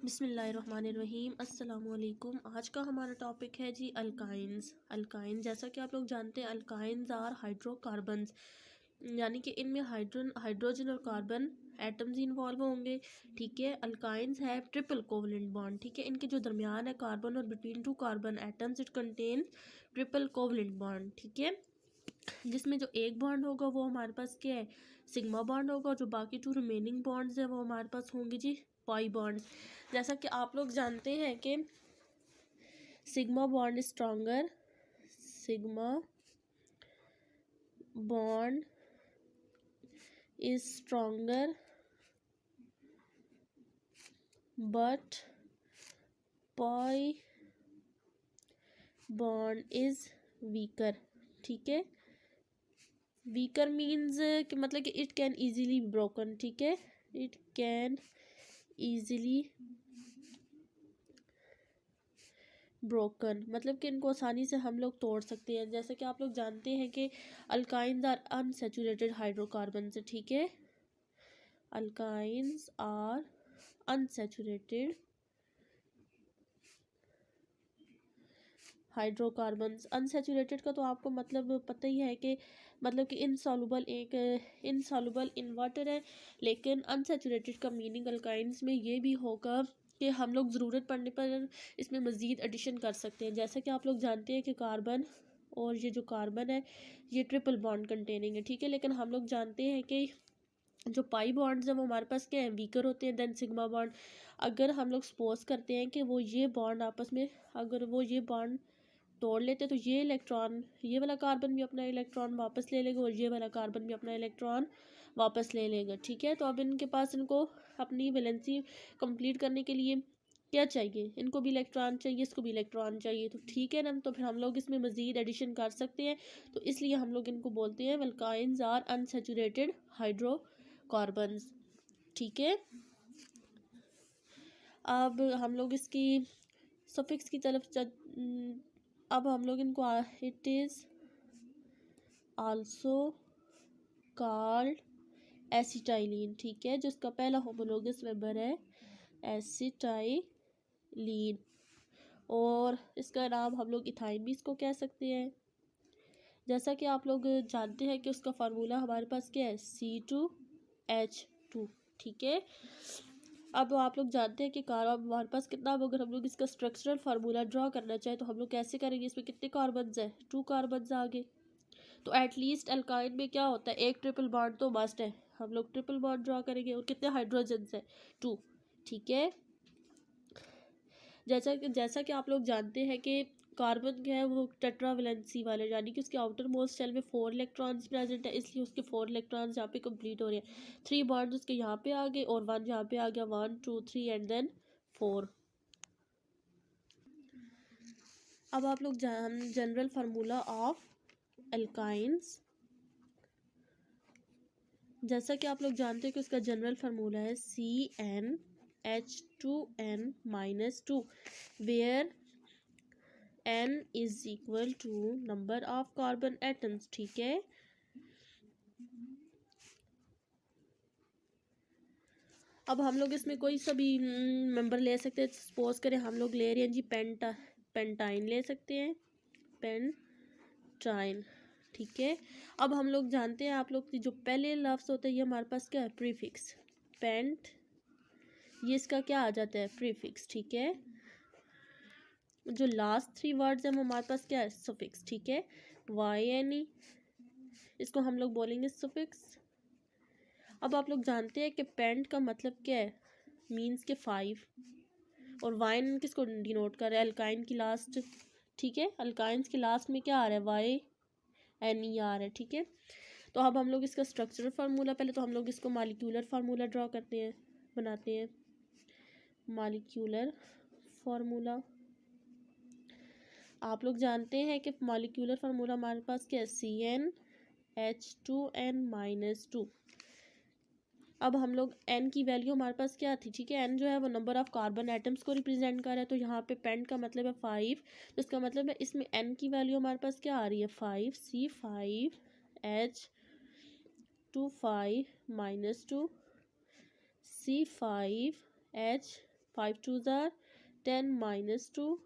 बिस्मिल्लाहिर्रहमानिर्रहीम अस्सलामुअलैकुम। आज का हमारा टॉपिक है जी अल्काइंस। अल्काइन जैसा कि आप लोग जानते हैं अल्काइंस आर हाइड्रोकार्बन्स, यानी कि इनमें हाइड्रोजन और कार्बन एटम्स इन्वॉल्व होंगे। ठीक है, अल्काइंस है ट्रिपल कोवलेंट बॉन्ड। ठीक है, इनके जो दरमियान है कार्बन और between two carbon atoms it contain triple covalent bond. ठीक है, जिसमें जो एक बॉन्ड होगा वो हमारे पास क्या है, सिग्मा बॉन्ड होगा, और जो बाकी टू रिमेनिंग बॉन्ड्स हैं वो हमारे पास होंगे जी पाई बॉन्ड। जैसा कि आप लोग जानते हैं कि sigma bond is stronger, sigma bond is stronger but pi bond is weaker. ठीक है, वीकर मीन्स कि मतलब कि इट कैन इजीली ब्रोकन। ठीक है, इट कैन इजीली ब्रोकन मतलब कि इनको आसानी से हम लोग तोड़ सकते हैं। जैसे कि आप लोग जानते हैं कि अल्काइंस आर अनसैचुरेटेड हाइड्रोकार्बन से। ठीक है, alkynes are unsaturated hydrocarbons. Unsaturated का तो आपको मतलब पता ही है कि मतलब कि इनसॉल्युबल, एक इनसॉल्युबल इन वाटर है। लेकिन अनसैचुरेटेड का मीनिंग अल्काइंस में ये भी होगा कि हम लोग ज़रूरत पड़ने पर इसमें मज़ीद एडिशन कर सकते हैं। जैसा कि आप लोग जानते हैं कि कार्बन और ये जो कार्बन है ये ट्रिपल बॉन्ड कंटेनिंग है। ठीक है, लेकिन हम लोग जानते हैं कि जो पाई बॉन्ड्स हैं वो हमारे पास क्या है, वीकर होते हैं देन सिग्मा बॉन्ड। अगर हम लोग सपोज करते हैं कि वो ये बॉन्ड आपस में, अगर वो ये बॉन्ड तोड़ लेते तो ये इलेक्ट्रॉन, ये वाला कार्बन भी अपना इलेक्ट्रॉन वापस ले लेगा और ये वाला कार्बन भी अपना इलेक्ट्रॉन वापस ले लेगा। ठीक है, तो अब इनके पास इनको अपनी वैलेंसी कंप्लीट करने के लिए क्या चाहिए, इनको भी इलेक्ट्रॉन चाहिए, इसको भी इलेक्ट्रॉन चाहिए। तो ठीक है ना, तो फिर हम लोग इसमें मज़ीद एडिशन कर सकते हैं। तो इसलिए हम लोग इनको बोलते हैं अल्काइंस आर अनसैचुरेटेड हाइड्रोकार्बन्स। ठीक है, अब हम लोग इसकी सफिक्स की तरफ अब हम लोग इनको it is also called acetylene. ठीक है, जिसका पहला होमोलोगस मेंबर है एसिटाइलिन, और इसका नाम हम लोग इथाइन भी इसको कह सकते हैं। जैसा कि आप लोग जानते हैं कि उसका फार्मूला हमारे पास क्या है, C2H2। ठीक है, अब आप लोग जानते हैं कि कार्बन हमारे पास कितना, अगर हम लोग इसका स्ट्रक्चरल फार्मूला ड्रॉ करना चाहें तो हम लोग कैसे करेंगे, इसमें कितने कार्बन्स हैं, 2 कार्बन्स आगे। तो एटलीस्ट अल्काइन में क्या होता है, एक ट्रिपल बॉन्ड तो मस्ट है। हम लोग ट्रिपल बॉन्ड ड्रॉ करेंगे, और कितने हाइड्रोजन्स हैं, 2। ठीक है, जैसा कि आप लोग जानते हैं कि कार्बन क्या है वो टेट्रावेलेंसी वाले, यानी कि उसके आउटर मोस्ट शेल में 4 इलेक्ट्रॉन्स प्रेजेंट है, इसलिए उसके 4 इलेक्ट्रॉन्स यहाँ पे कंप्लीट हो रहे हैं। 3 बॉन्ड उसके यहाँ पे आ गए और 1 यहाँ पे आ गया, 1 2 3 एंड देन 4। अब आप लोग जनरल फार्मूला ऑफ अल्काइंस, जैसा कि आप लोग जानते हैं कि उसका जनरल फार्मूला है CnH2n-2, where n is equal to number of carbon atoms. ठीक है, अब हम लोग इसमें कोई सा भी मेंबर ले सकते हैं। सपोज करें हम लोग ले रहे हैं जी पेंटाइन ले सकते हैं, पेंटाइन। ठीक है, अब हम लोग जानते हैं, आप लोग जो पहले लफ्ज़ होता है ये हमारे पास क्या है, प्रीफिक्स, पेंट, ये इसका क्या आ जाता है, प्रीफिक्स। ठीक है, जो लास्ट 3 वर्ड्स हैं वो हमारे पास क्या है, सफिक्स। ठीक है, YNE, इसको हम लोग बोलेंगे सफिक्स। अब आप लोग जानते हैं कि पेंट का मतलब क्या है, मीन्स के 5, और वाइन किसको डिनोट कर रहा है, अल्काइन की लास्ट। ठीक है, अल्काइंस की लास्ट में क्या आ रहा है, YNE आ रहा है। ठीक है, तो अब हम लोग इसका स्ट्रक्चरल फार्मूला, पहले तो हम लोग इसको मालिक्यूलर फार्मूला ड्रॉ करते हैं, बनाते हैं मालिक्यूलर फार्मूला। आप लोग जानते हैं कि मॉलिक्यूलर फार्मूला हमारे पास क्या है, CnH2n-2। अब हम लोग n की वैल्यू हमारे पास क्या थी, ठीक है, n जो है वो नंबर ऑफ कार्बन एटम्स को रिप्रेजेंट कर रहा है। तो यहाँ पे पेंट का मतलब है 5, तो इसका मतलब है इसमें n की वैल्यू हमारे पास क्या आ रही है, 5, C5H2 -2 C5H 5 2 ज़ार 10 -2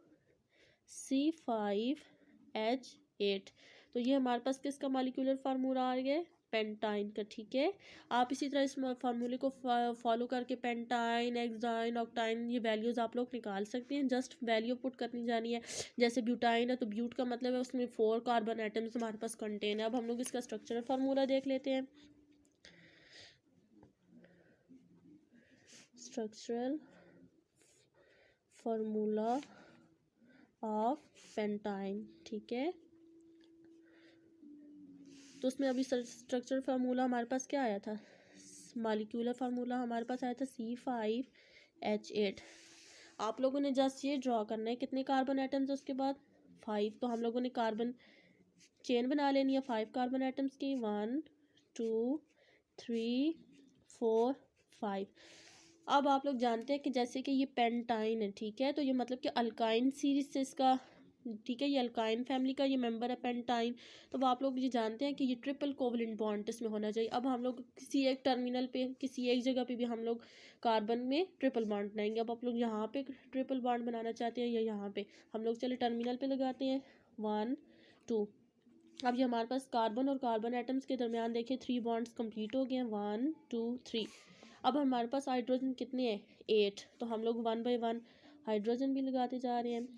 C5H8। तो ये हमारे पास किसका मॉलिक्यूलर फार्मूला आ गया, पेंटाइन का। ठीक है, आप इसी तरह इस फार्मूले को फॉलो करके पेंटाइन, हेक्साइन, ऑक्टाइन ये वैल्यूज़ आप लोग निकाल सकते हैं। जस्ट वैल्यू पुट करनी जानी है। जैसे ब्यूटाइन है तो ब्यूट का मतलब है उसमें 4 कार्बन एटम्स हमारे पास कंटेन है। अब हम लोग इसका स्ट्रक्चरल फार्मूला देख लेते हैं। Structural formula of pentyne. ठीक है, तो उसमें अभी स्ट्रक्चर फार्मूला हमारे पास क्या आया था, मॉलिक्यूलर फार्मूला हमारे पास आया था C5H8। आप लोगों ने जस्ट ये ड्रॉ करना है कितने कार्बन एटम्स है उसके बाद 5। तो हम लोगों ने कार्बन चेन बना लेनी है 5 कार्बन एटम्स की, 1 2 3 4 5। अब आप लोग जानते हैं कि जैसे कि ये पेंटाइन है, ठीक है, तो ये मतलब कि अल्काइन सीरीज से इसका, ठीक है, ये अल्काइन फैमिली का ये मेंबर है पेंटाइन। तो आप लोग ये जानते हैं कि ये ट्रिपल कोवलेंट बॉन्ड इसमें होना चाहिए। अब हम लोग किसी एक टर्मिनल पे, किसी एक जगह पे भी हम लोग कार्बन में ट्रिपल बॉन्ड बनाएंगे। अब आप लोग यहाँ पे ट्रिपल बॉन्ड बनाना चाहते हैं या यहाँ पे, हम लोग चले टर्मिनल पे लगाते हैं 1 2। अब ये हमारे पास कार्बन और कार्बन एटम्स के दरमियान देखिए 3 बॉन्ड्स कंप्लीट हो गए हैं, 1 2 3। अब हमारे पास हाइड्रोजन कितने हैं, 8। तो हम लोग 1 बाई 1 हाइड्रोजन भी लगाते जा रहे हैं।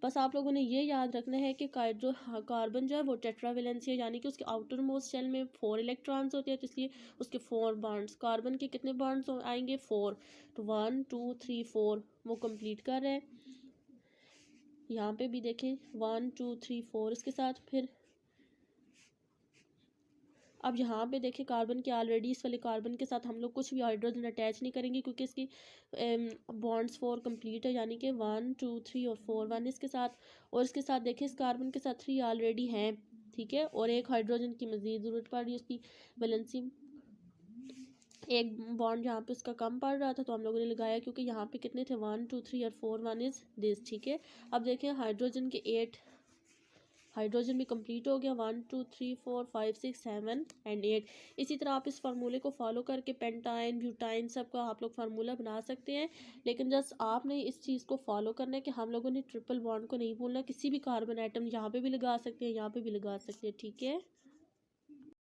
बस आप लोगों ने ये याद रखना है कि कार्बन जो है वो टेट्रावेलेंसी है, यानी कि उसके आउटर मोस्ट शेल में 4 इलेक्ट्रॉन्स होते हैं, तो इसलिए उसके 4 बॉन्ड्स, कार्बन के कितने बॉन्ड्स आएंगे 4। तो 1 2 3 4 वो कंप्लीट कर रहे हैं। यहाँ पे भी देखें 1 2 3 4 इसके साथ। फिर अब यहाँ पे देखें कार्बन के ऑलरेडी इस वाले कार्बन के साथ हम लोग कुछ भी हाइड्रोजन अटैच नहीं करेंगे क्योंकि इसकी बॉन्ड्स 4 कंप्लीट है, यानी कि 1 2 3 और 4 1 इसके साथ। और इसके साथ देखें इस कार्बन के साथ 3 ऑलरेडी हैं, ठीक है, और एक हाइड्रोजन की मज़ीद ज़रूरत पड़ रही है, उसकी वैलेंसी एक बॉन्ड यहाँ पे उसका कम पड़ रहा था तो हम लोगों ने लगाया, क्योंकि यहाँ पे कितने थे 1 2 3 और 4 1 इज़ दिस। ठीक है, अब देखें हाइड्रोजन के 8 हाइड्रोजन भी कंप्लीट हो गया, 1 2 3 4 5 6 7 एंड 8। इसी तरह आप इस फार्मूले को फॉलो करके पेंटाइन, ब्यूटाइन सब का आप लोग फार्मूला बना सकते हैं। लेकिन जस्ट आपने इस चीज़ को फॉलो करना है कि हम लोगों ने ट्रिपल बॉन्ड को नहीं भूलना। किसी भी कार्बन आइटम यहाँ पे भी लगा सकते हैं, यहाँ पे भी लगा सकते हैं। ठीक है।